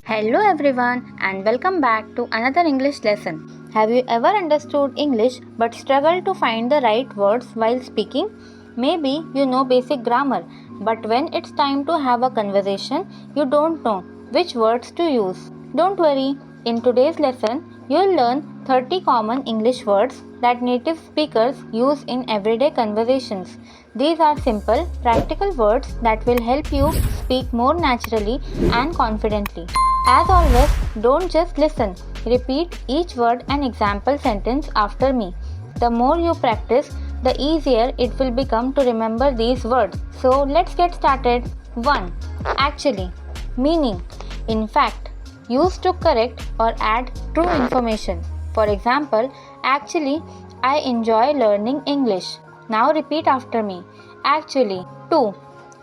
Hello everyone and welcome back to another English lesson. Have you ever understood English but struggled to find the right words while speaking? Maybe you know basic grammar, but when it's time to have a conversation, you don't know which words to use. Don't worry, in today's lesson, you'll learn 30 common English words that native speakers use in everyday conversations. These are simple, practical words that will help you speak more naturally and confidently. As always, don't just listen. Repeat each word and example sentence after me. The more you practice, the easier it will become to remember these words. So let's get started. 1. Actually. Meaning. In fact. Used to correct or add true information. For example, actually, I enjoy learning English. Now repeat after me. Actually. 2.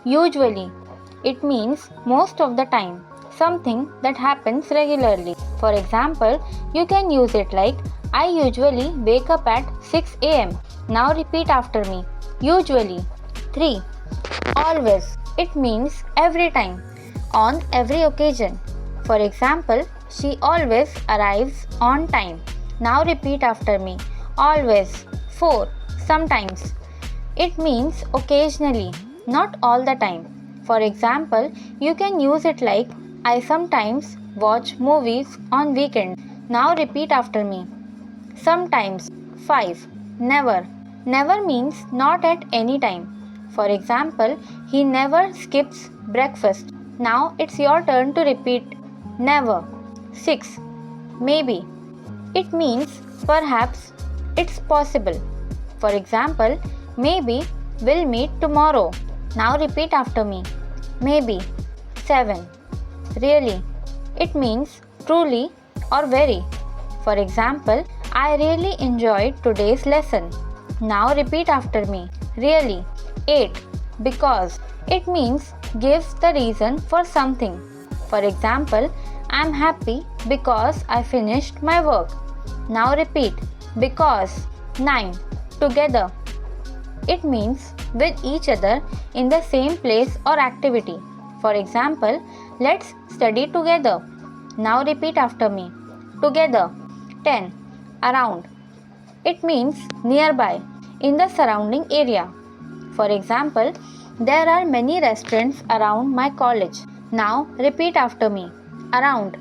Usually. It means most of the time. Something that happens regularly. For example, you can use it like I usually wake up at 6 am. Now repeat after me. Usually. 3. Always. It means every time, on every occasion. For example, she always arrives on time. Now repeat after me. Always. 4. Sometimes. It means occasionally, not all the time. For example, you can use it like I sometimes watch movies on weekends. Now repeat after me. Sometimes. 5. Never. Never means not at any time. For example, he never skips breakfast. Now it's your turn to repeat. Never. 6. Maybe. It means perhaps, it's possible. For example, maybe we'll meet tomorrow. Now repeat after me. Maybe. 7. Really. It means truly or very. For example, I really enjoyed today's lesson. Now repeat after me. Really. 8. Because. It means gives the reason for something. For example, I am happy because I finished my work. Now repeat. Because. 9. Together. It means with each other in the same place or activity. For example, let's study together. Now repeat after me. Together. 10. Around. It means nearby, in the surrounding area. For example, there are many restaurants around my college. Now repeat after me. Around.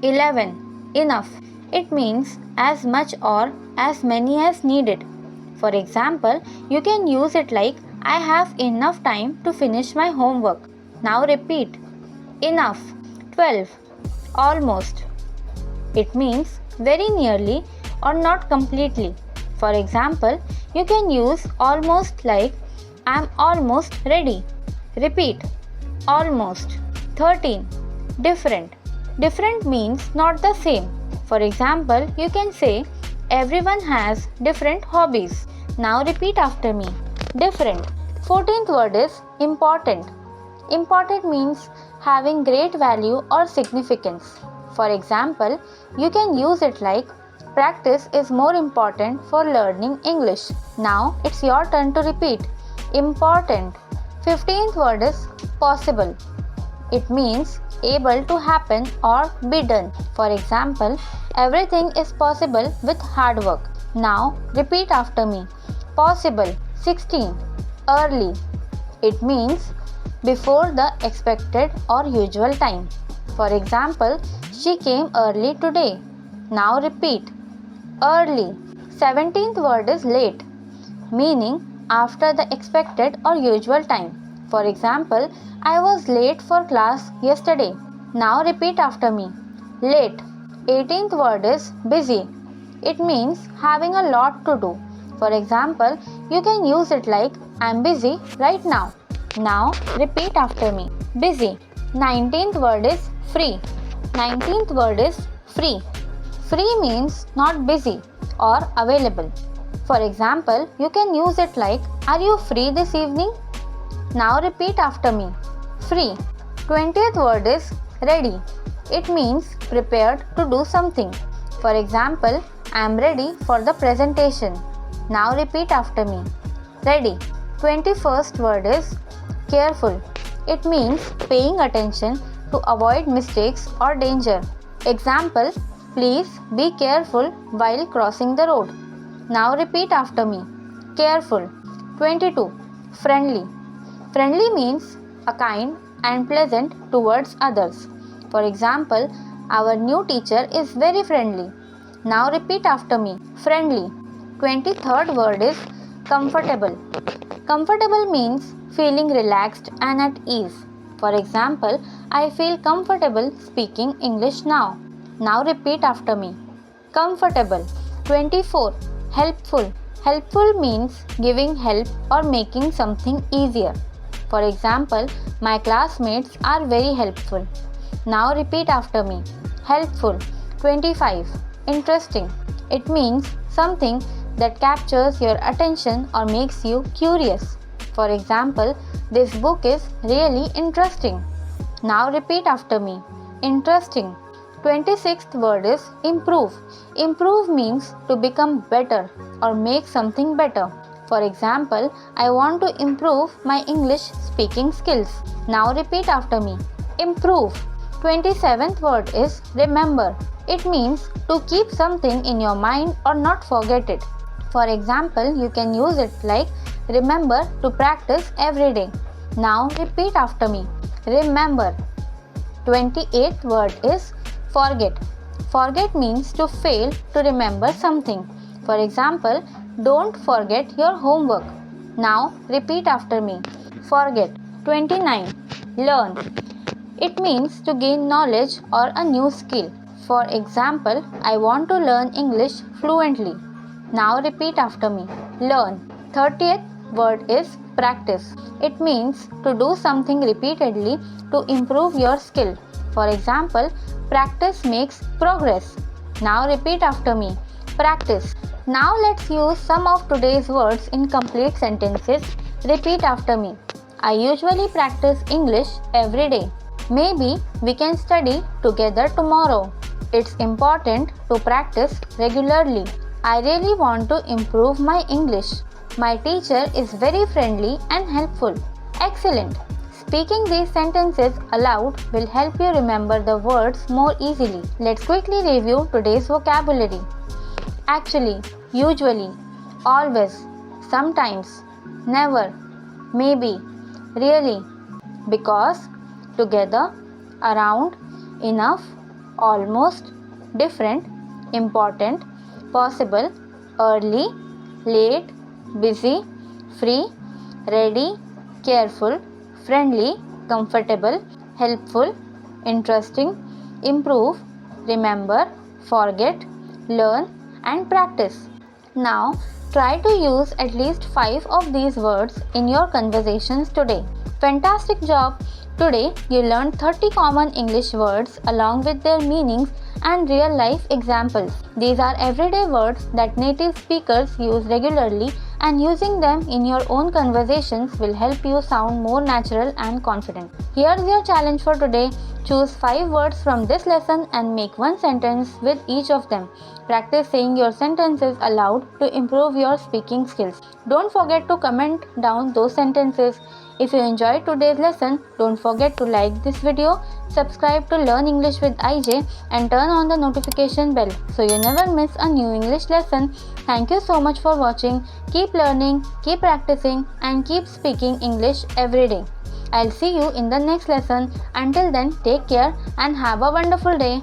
11. Enough. It means as much or as many as needed. For example, you can use it like I have enough time to finish my homework. Now repeat. Enough. 12. Almost. It means very nearly or not completely. For example, you can use almost like I am almost ready. Repeat. Almost. 13. Different. Different means not the same. For example, you can say everyone has different hobbies. Now repeat after me. Different. 14th word is important. Important means having great value or significance. For example, you can use it like practice is more important for learning English. Now it's your turn to repeat. Important. 15th word is possible. It means able to happen or be done. For example, everything is possible with hard work. Now repeat after me. Possible. 16. Early. It means before the expected or usual time. For example, she came early today. Now repeat. Early. 17th word is late, meaning after the expected or usual time. For example, I was late for class yesterday. Now repeat after me. Late. 18th word is busy. It means having a lot to do. For example, you can use it like I'm busy right now. Now repeat after me. Busy. 19th word is free. 19th word is free. Free means not busy or available. For example, you can use it like are you free this evening? Now repeat after me. Free. 20th word is ready. It means prepared to do something. For example, I am ready for the presentation. Now repeat after me. Ready. 21st word is careful. It means paying attention to avoid mistakes or danger. Example, please be careful while crossing the road. Now repeat after me. Careful. 22. Friendly. Friendly means a kind and pleasant towards others. For example, our new teacher is very friendly. Now repeat after me. Friendly. 23rd word is comfortable. Comfortable means feeling relaxed and at ease. For example, I feel comfortable speaking English now. Now repeat after me. Comfortable. 24. Helpful. Helpful means giving help or making something easier. For example, my classmates are very helpful. Now repeat after me. Helpful. 25. Interesting. It means something that captures your attention or makes you curious. For example, this book is really interesting. Now repeat after me. Interesting. 26th word is improve. Improve means to become better or make something better. For example, I want to improve my English speaking skills. Now repeat after me. Improve. 27th word is remember. It means to keep something in your mind or not forget it. For example, you can use it like remember to practice every day. Now repeat after me. Remember. 28th word is forget. Forget means to fail to remember something. For example, don't forget your homework. Now repeat after me. Forget. 29. Learn. It means to gain knowledge or a new skill. For example, I want to learn English fluently. Now repeat after me. Learn. 30th word is practice. It means to do something repeatedly to improve your skill. For example, practice makes progress. Now repeat after me. Practice. Now let's use some of today's words in complete sentences. Repeat after me. I usually practice English every day. Maybe we can study together tomorrow. It's important to practice regularly. I really want to improve my English. My teacher is very friendly and helpful. Excellent. Speaking these sentences aloud will help you remember the words more easily. Let's quickly review today's vocabulary. Actually, usually, always, sometimes, never, maybe, really, because, together, around, enough, almost, different, important, possible, early, late, busy, free, ready, careful, friendly, comfortable, helpful, interesting, improve, remember, forget, learn, and practice. Now, try to use at least 5 of these words in your conversations today. Fantastic job! Today, you learned 30 common English words along with their meanings and real life examples. These are everyday words that native speakers use regularly, and using them in your own conversations will help you sound more natural and confident. Here's your challenge for today. Choose 5 words from this lesson and make one sentence with each of them. Practice saying your sentences aloud to improve your speaking skills. Don't forget to comment down those sentences. If you enjoyed today's lesson, don't forget to like this video, subscribe to Learn English with IJ, and turn on the notification bell so you never miss a new English lesson. Thank you so much for watching. Keep learning, keep practicing, and keep speaking English every day. I'll see you in the next lesson. Until then, take care and have a wonderful day.